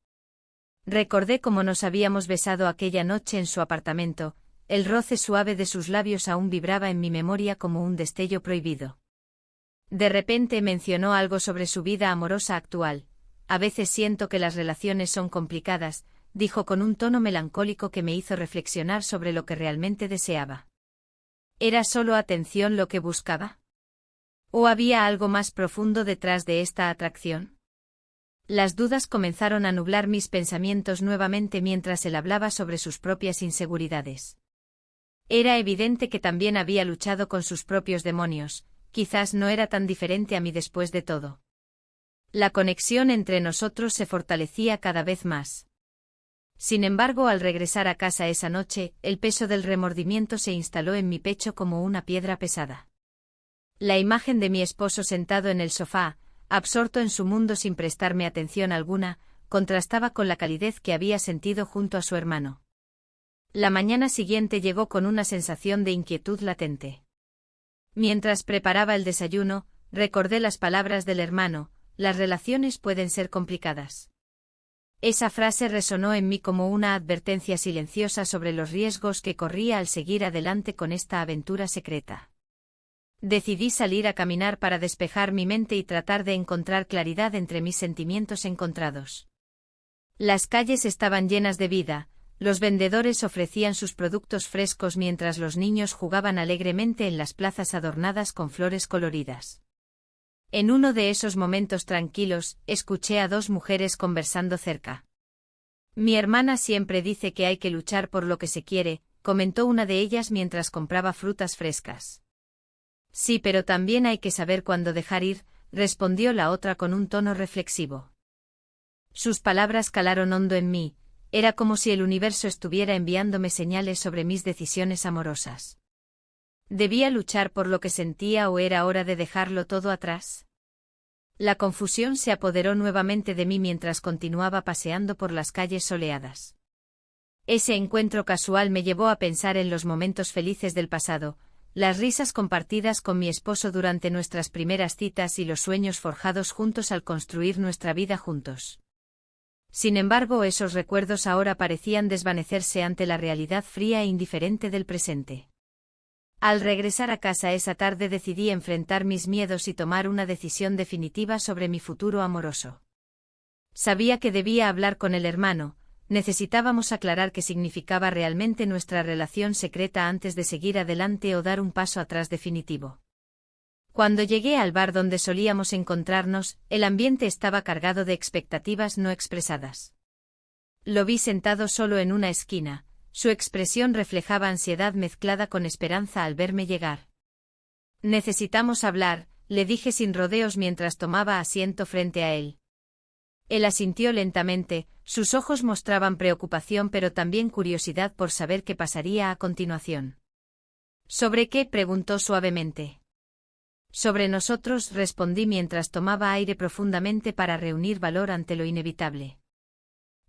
Recordé cómo nos habíamos besado aquella noche en su apartamento, el roce suave de sus labios aún vibraba en mi memoria como un destello prohibido. De repente mencionó algo sobre su vida amorosa actual. A veces siento que las relaciones son complicadas, dijo con un tono melancólico que me hizo reflexionar sobre lo que realmente deseaba. ¿Era solo atención lo que buscaba? ¿O había algo más profundo detrás de esta atracción? Las dudas comenzaron a nublar mis pensamientos nuevamente mientras él hablaba sobre sus propias inseguridades. Era evidente que también había luchado con sus propios demonios, quizás no era tan diferente a mí después de todo. La conexión entre nosotros se fortalecía cada vez más. Sin embargo, al regresar a casa esa noche, el peso del remordimiento se instaló en mi pecho como una piedra pesada. La imagen de mi esposo sentado en el sofá, absorto en su mundo sin prestarme atención alguna, contrastaba con la calidez que había sentido junto a su hermano. La mañana siguiente llegó con una sensación de inquietud latente. Mientras preparaba el desayuno, recordé las palabras del hermano: las relaciones pueden ser complicadas. Esa frase resonó en mí como una advertencia silenciosa sobre los riesgos que corría al seguir adelante con esta aventura secreta. Decidí salir a caminar para despejar mi mente y tratar de encontrar claridad entre mis sentimientos encontrados. Las calles estaban llenas de vida. Los vendedores ofrecían sus productos frescos mientras los niños jugaban alegremente en las plazas adornadas con flores coloridas. En uno de esos momentos tranquilos, escuché a dos mujeres conversando cerca. Mi hermana siempre dice que hay que luchar por lo que se quiere, comentó una de ellas mientras compraba frutas frescas. Sí, pero también hay que saber cuándo dejar ir, respondió la otra con un tono reflexivo. Sus palabras calaron hondo en mí. Era como si el universo estuviera enviándome señales sobre mis decisiones amorosas. ¿Debía luchar por lo que sentía o era hora de dejarlo todo atrás? La confusión se apoderó nuevamente de mí mientras continuaba paseando por las calles soleadas. Ese encuentro casual me llevó a pensar en los momentos felices del pasado, las risas compartidas con mi esposo durante nuestras primeras citas y los sueños forjados juntos al construir nuestra vida juntos. Sin embargo, esos recuerdos ahora parecían desvanecerse ante la realidad fría e indiferente del presente. Al regresar a casa esa tarde decidí enfrentar mis miedos y tomar una decisión definitiva sobre mi futuro amoroso. Sabía que debía hablar con el hermano, necesitábamos aclarar qué significaba realmente nuestra relación secreta antes de seguir adelante o dar un paso atrás definitivo. Cuando llegué al bar donde solíamos encontrarnos, el ambiente estaba cargado de expectativas no expresadas. Lo vi sentado solo en una esquina, su expresión reflejaba ansiedad mezclada con esperanza al verme llegar. Necesitamos hablar, le dije sin rodeos mientras tomaba asiento frente a él. Él asintió lentamente, sus ojos mostraban preocupación pero también curiosidad por saber qué pasaría a continuación. ¿Sobre qué?, preguntó suavemente. Sobre nosotros, respondí mientras tomaba aire profundamente para reunir valor ante lo inevitable.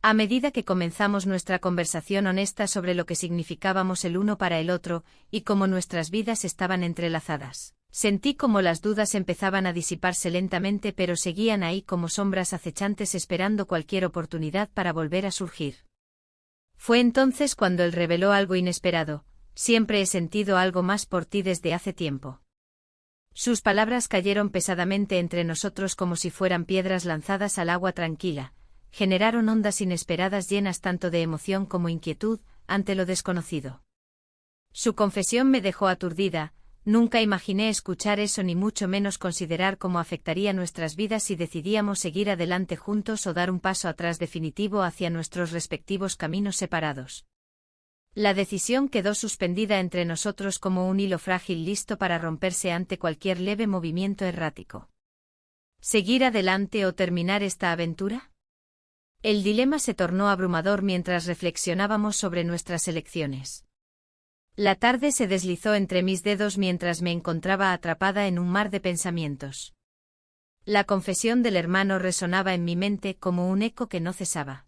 A medida que comenzamos nuestra conversación honesta sobre lo que significábamos el uno para el otro, y cómo nuestras vidas estaban entrelazadas, sentí como las dudas empezaban a disiparse lentamente pero seguían ahí como sombras acechantes esperando cualquier oportunidad para volver a surgir. Fue entonces cuando él reveló algo inesperado: siempre he sentido algo más por ti desde hace tiempo. Sus palabras cayeron pesadamente entre nosotros como si fueran piedras lanzadas al agua tranquila, generaron ondas inesperadas llenas tanto de emoción como inquietud ante lo desconocido. Su confesión me dejó aturdida. Nunca imaginé escuchar eso ni mucho menos considerar cómo afectaría nuestras vidas si decidíamos seguir adelante juntos o dar un paso atrás definitivo hacia nuestros respectivos caminos separados. La decisión quedó suspendida entre nosotros como un hilo frágil listo para romperse ante cualquier leve movimiento errático. ¿Seguir adelante o terminar esta aventura? El dilema se tornó abrumador mientras reflexionábamos sobre nuestras elecciones. La tarde se deslizó entre mis dedos mientras me encontraba atrapada en un mar de pensamientos. La confesión del hermano resonaba en mi mente como un eco que no cesaba.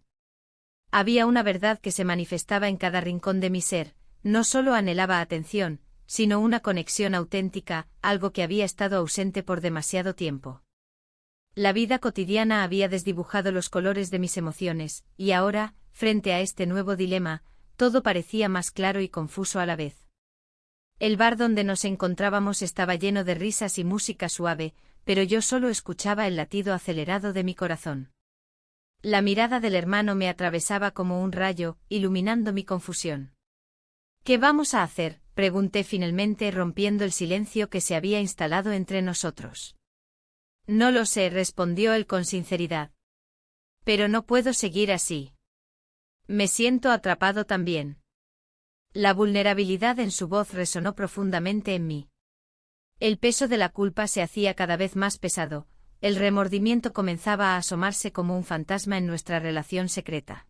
Había una verdad que se manifestaba en cada rincón de mi ser, no solo anhelaba atención, sino una conexión auténtica, algo que había estado ausente por demasiado tiempo. La vida cotidiana había desdibujado los colores de mis emociones, y ahora, frente a este nuevo dilema, todo parecía más claro y confuso a la vez. El bar donde nos encontrábamos estaba lleno de risas y música suave, pero yo solo escuchaba el latido acelerado de mi corazón. La mirada del hermano me atravesaba como un rayo, iluminando mi confusión. ¿Qué vamos a hacer?, pregunté finalmente, rompiendo el silencio que se había instalado entre nosotros. No lo sé, respondió él con sinceridad. Pero no puedo seguir así. Me siento atrapado también. La vulnerabilidad en su voz resonó profundamente en mí. El peso de la culpa se hacía cada vez más pesado, el remordimiento comenzaba a asomarse como un fantasma en nuestra relación secreta.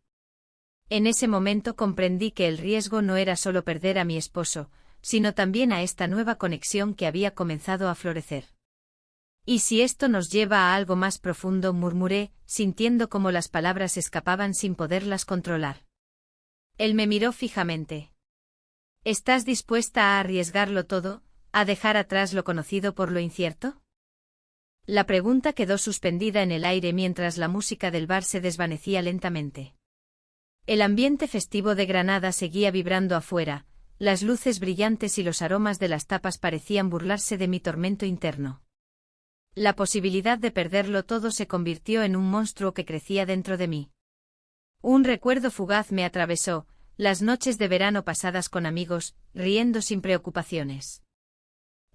En ese momento comprendí que el riesgo no era solo perder a mi esposo, sino también a esta nueva conexión que había comenzado a florecer. ¿Y si esto nos lleva a algo más profundo?, murmuré, sintiendo cómo las palabras escapaban sin poderlas controlar. Él me miró fijamente. ¿Estás dispuesta a arriesgarlo todo, a dejar atrás lo conocido por lo incierto? La pregunta quedó suspendida en el aire mientras la música del bar se desvanecía lentamente. El ambiente festivo de Granada seguía vibrando afuera, las luces brillantes y los aromas de las tapas parecían burlarse de mi tormento interno. La posibilidad de perderlo todo se convirtió en un monstruo que crecía dentro de mí. Un recuerdo fugaz me atravesó, las noches de verano pasadas con amigos, riendo sin preocupaciones.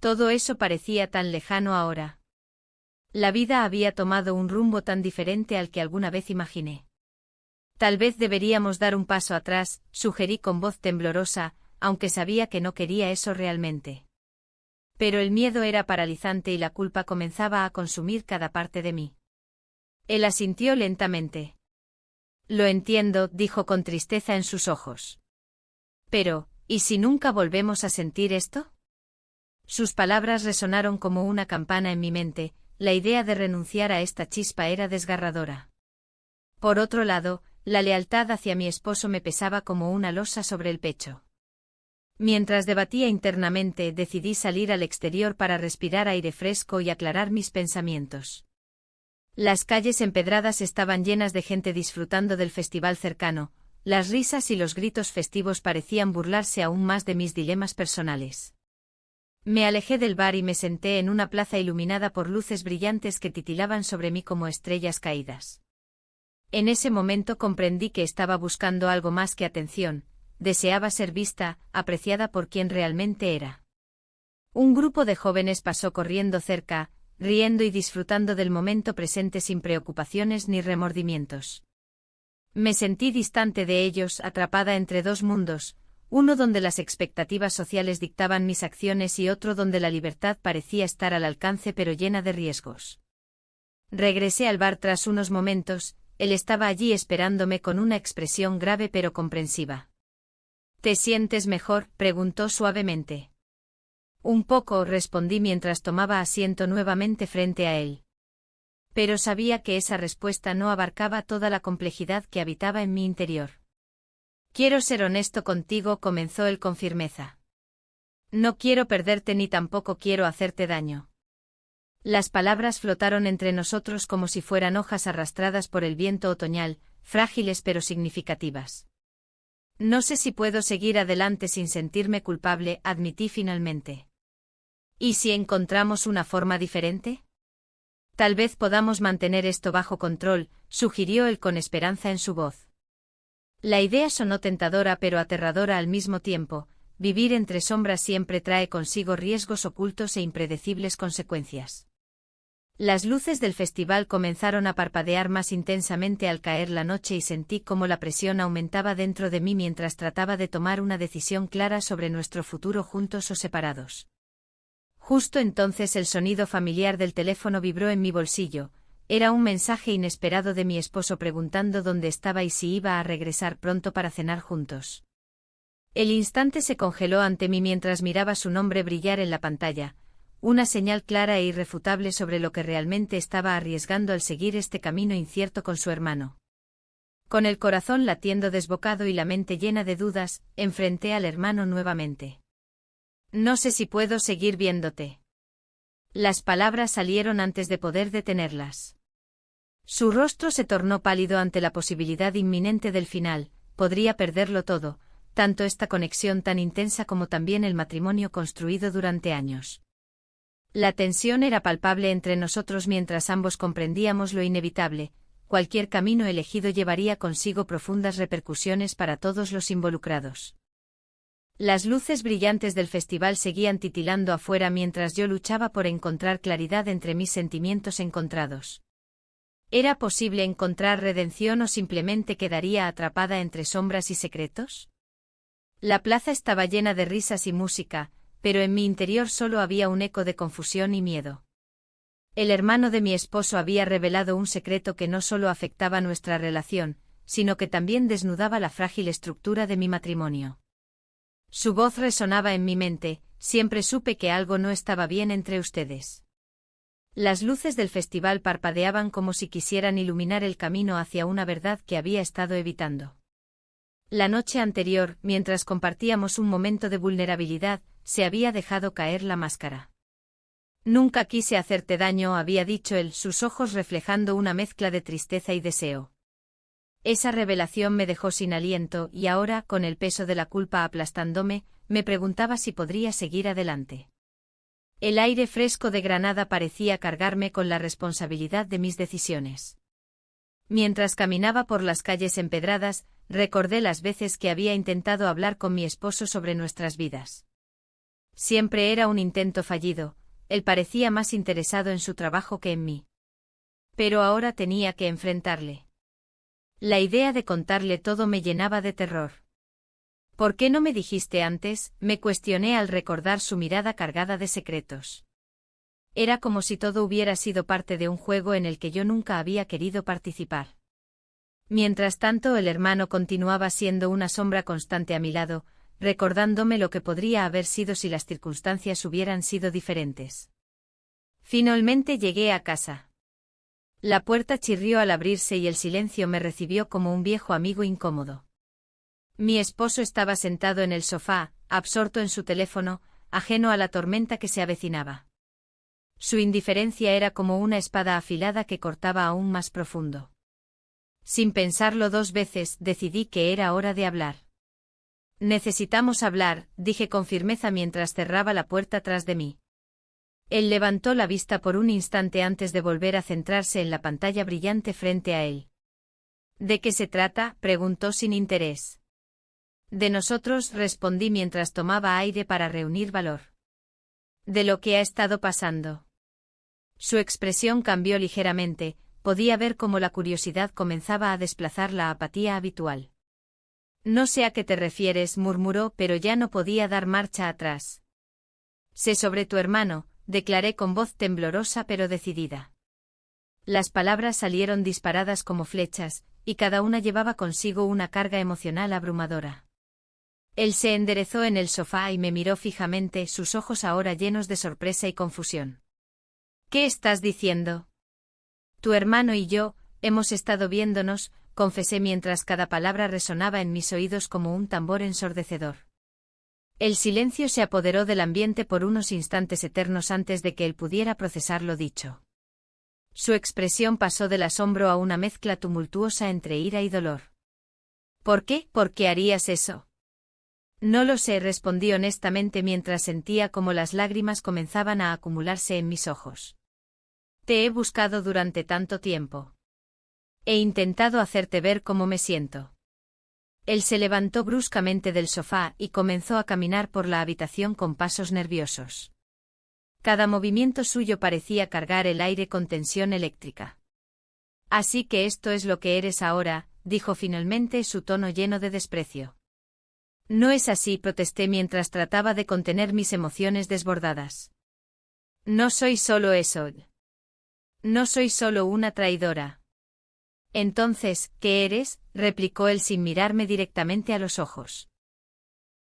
Todo eso parecía tan lejano ahora. La vida había tomado un rumbo tan diferente al que alguna vez imaginé. Tal vez deberíamos dar un paso atrás, sugerí con voz temblorosa, aunque sabía que no quería eso realmente. Pero el miedo era paralizante y la culpa comenzaba a consumir cada parte de mí. Él asintió lentamente. Lo entiendo, dijo con tristeza en sus ojos. Pero, ¿y si nunca volvemos a sentir esto? Sus palabras resonaron como una campana en mi mente, la idea de renunciar a esta chispa era desgarradora. Por otro lado, la lealtad hacia mi esposo me pesaba como una losa sobre el pecho. Mientras debatía internamente, decidí salir al exterior para respirar aire fresco y aclarar mis pensamientos. Las calles empedradas estaban llenas de gente disfrutando del festival cercano, las risas y los gritos festivos parecían burlarse aún más de mis dilemas personales. Me alejé del bar y me senté en una plaza iluminada por luces brillantes que titilaban sobre mí como estrellas caídas. En ese momento comprendí que estaba buscando algo más que atención, deseaba ser vista, apreciada por quien realmente era. Un grupo de jóvenes pasó corriendo cerca, riendo y disfrutando del momento presente sin preocupaciones ni remordimientos. Me sentí distante de ellos, atrapada entre dos mundos, uno donde las expectativas sociales dictaban mis acciones y otro donde la libertad parecía estar al alcance pero llena de riesgos. Regresé al bar tras unos momentos, él estaba allí esperándome con una expresión grave pero comprensiva. ¿Te sientes mejor?, preguntó suavemente. Un poco, respondí mientras tomaba asiento nuevamente frente a él. Pero sabía que esa respuesta no abarcaba toda la complejidad que habitaba en mi interior. Quiero ser honesto contigo, comenzó él con firmeza. No quiero perderte ni tampoco quiero hacerte daño. Las palabras flotaron entre nosotros como si fueran hojas arrastradas por el viento otoñal, frágiles pero significativas. No sé si puedo seguir adelante sin sentirme culpable, admití finalmente. ¿Y si encontramos una forma diferente? Tal vez podamos mantener esto bajo control, sugirió él con esperanza en su voz. La idea sonó tentadora pero aterradora al mismo tiempo. Vivir entre sombras siempre trae consigo riesgos ocultos e impredecibles consecuencias. Las luces del festival comenzaron a parpadear más intensamente al caer la noche y sentí cómo la presión aumentaba dentro de mí mientras trataba de tomar una decisión clara sobre nuestro futuro juntos o separados. Justo entonces el sonido familiar del teléfono vibró en mi bolsillo. Era un mensaje inesperado de mi esposo preguntando dónde estaba y si iba a regresar pronto para cenar juntos. El instante se congeló ante mí mientras miraba su nombre brillar en la pantalla, una señal clara e irrefutable sobre lo que realmente estaba arriesgando al seguir este camino incierto con su hermano. Con el corazón latiendo desbocado y la mente llena de dudas, enfrenté al hermano nuevamente. No sé si puedo seguir viéndote. Las palabras salieron antes de poder detenerlas. Su rostro se tornó pálido ante la posibilidad inminente del final. Podría perderlo todo, tanto esta conexión tan intensa como también el matrimonio construido durante años. La tensión era palpable entre nosotros mientras ambos comprendíamos lo inevitable. Cualquier camino elegido llevaría consigo profundas repercusiones para todos los involucrados. Las luces brillantes del festival seguían titilando afuera mientras yo luchaba por encontrar claridad entre mis sentimientos encontrados. ¿Era posible encontrar redención o simplemente quedaría atrapada entre sombras y secretos? La plaza estaba llena de risas y música, pero en mi interior solo había un eco de confusión y miedo. El hermano de mi esposo había revelado un secreto que no solo afectaba nuestra relación, sino que también desnudaba la frágil estructura de mi matrimonio. Su voz resonaba en mi mente: siempre supe que algo no estaba bien entre ustedes. Las luces del festival parpadeaban como si quisieran iluminar el camino hacia una verdad que había estado evitando. La noche anterior, mientras compartíamos un momento de vulnerabilidad, se había dejado caer la máscara. Nunca quise hacerte daño, había dicho él, sus ojos reflejando una mezcla de tristeza y deseo. Esa revelación me dejó sin aliento y ahora, con el peso de la culpa aplastándome, me preguntaba si podría seguir adelante. El aire fresco de Granada parecía cargarme con la responsabilidad de mis decisiones. Mientras caminaba por las calles empedradas, recordé las veces que había intentado hablar con mi esposo sobre nuestras vidas. Siempre era un intento fallido, él parecía más interesado en su trabajo que en mí. Pero ahora tenía que enfrentarle. La idea de contarle todo me llenaba de terror. ¿Por qué no me dijiste antes?, me cuestioné al recordar su mirada cargada de secretos. Era como si todo hubiera sido parte de un juego en el que yo nunca había querido participar. Mientras tanto, el hermano continuaba siendo una sombra constante a mi lado, recordándome lo que podría haber sido si las circunstancias hubieran sido diferentes. Finalmente llegué a casa. La puerta chirrió al abrirse y el silencio me recibió como un viejo amigo incómodo. Mi esposo estaba sentado en el sofá, absorto en su teléfono, ajeno a la tormenta que se avecinaba. Su indiferencia era como una espada afilada que cortaba aún más profundo. Sin pensarlo dos veces, decidí que era hora de hablar. Necesitamos hablar, dije con firmeza mientras cerraba la puerta tras de mí. Él levantó la vista por un instante antes de volver a centrarse en la pantalla brillante frente a él. ¿De qué se trata?, preguntó sin interés. De nosotros, respondí mientras tomaba aire para reunir valor. De lo que ha estado pasando. Su expresión cambió ligeramente, podía ver cómo la curiosidad comenzaba a desplazar la apatía habitual. No sé a qué te refieres, murmuró, pero ya no podía dar marcha atrás. Sé sobre tu hermano, declaré con voz temblorosa pero decidida. Las palabras salieron disparadas como flechas, y cada una llevaba consigo una carga emocional abrumadora. Él se enderezó en el sofá y me miró fijamente, sus ojos ahora llenos de sorpresa y confusión. ¿Qué estás diciendo? Tu hermano y yo, hemos estado viéndonos, confesé mientras cada palabra resonaba en mis oídos como un tambor ensordecedor. El silencio se apoderó del ambiente por unos instantes eternos antes de que él pudiera procesar lo dicho. Su expresión pasó del asombro a una mezcla tumultuosa entre ira y dolor. ¿Por qué? ¿Por qué harías eso? No lo sé, respondí honestamente mientras sentía como las lágrimas comenzaban a acumularse en mis ojos. Te he buscado durante tanto tiempo. He intentado hacerte ver cómo me siento. Él se levantó bruscamente del sofá y comenzó a caminar por la habitación con pasos nerviosos. Cada movimiento suyo parecía cargar el aire con tensión eléctrica. Así que esto es lo que eres ahora, dijo finalmente, su tono lleno de desprecio. No es así, protesté mientras trataba de contener mis emociones desbordadas. No soy solo eso. No soy solo una traidora. Entonces, ¿qué eres?, replicó él sin mirarme directamente a los ojos.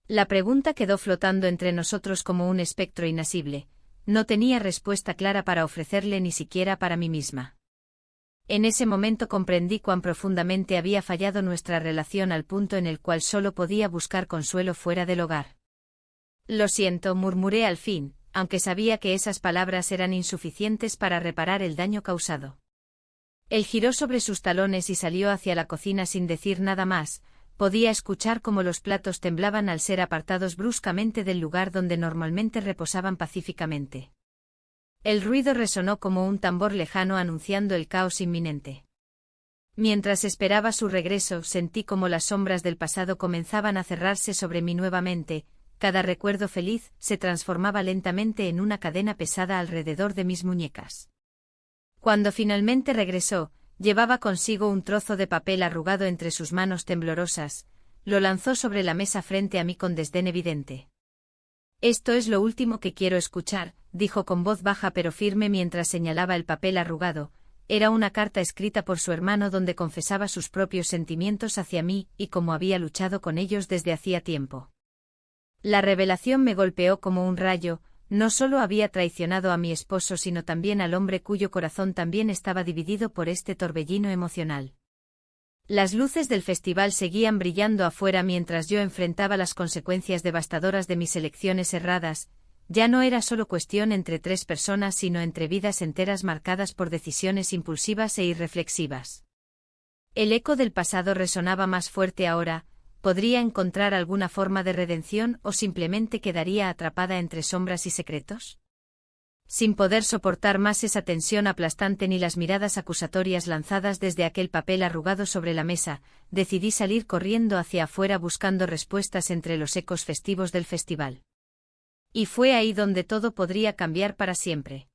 La pregunta quedó flotando entre nosotros como un espectro inasible. No tenía respuesta clara para ofrecerle, ni siquiera para mí misma. En ese momento comprendí cuán profundamente había fallado nuestra relación al punto en el cual solo podía buscar consuelo fuera del hogar. Lo siento, murmuré al fin, aunque sabía que esas palabras eran insuficientes para reparar el daño causado. Él giró sobre sus talones y salió hacia la cocina sin decir nada más. Podía escuchar cómo los platos temblaban al ser apartados bruscamente del lugar donde normalmente reposaban pacíficamente. El ruido resonó como un tambor lejano anunciando el caos inminente. Mientras esperaba su regreso, sentí como las sombras del pasado comenzaban a cerrarse sobre mí nuevamente. Cada recuerdo feliz se transformaba lentamente en una cadena pesada alrededor de mis muñecas. Cuando finalmente regresó, llevaba consigo un trozo de papel arrugado entre sus manos temblorosas. Lo lanzó sobre la mesa frente a mí con desdén evidente. «Esto es lo último que quiero escuchar», dijo con voz baja pero firme mientras señalaba el papel arrugado. Era una carta escrita por su hermano donde confesaba sus propios sentimientos hacia mí y cómo había luchado con ellos desde hacía tiempo. La revelación me golpeó como un rayo. No solo había traicionado a mi esposo sino también al hombre cuyo corazón también estaba dividido por este torbellino emocional. Las luces del festival seguían brillando afuera mientras yo enfrentaba las consecuencias devastadoras de mis elecciones erradas. Ya no era solo cuestión entre 3 personas sino entre vidas enteras marcadas por decisiones impulsivas e irreflexivas. El eco del pasado resonaba más fuerte ahora. ¿Podría encontrar alguna forma de redención o simplemente quedaría atrapada entre sombras y secretos? Sin poder soportar más esa tensión aplastante ni las miradas acusatorias lanzadas desde aquel papel arrugado sobre la mesa, decidí salir corriendo hacia afuera buscando respuestas entre los ecos festivos del festival. Y fue ahí donde todo podría cambiar para siempre.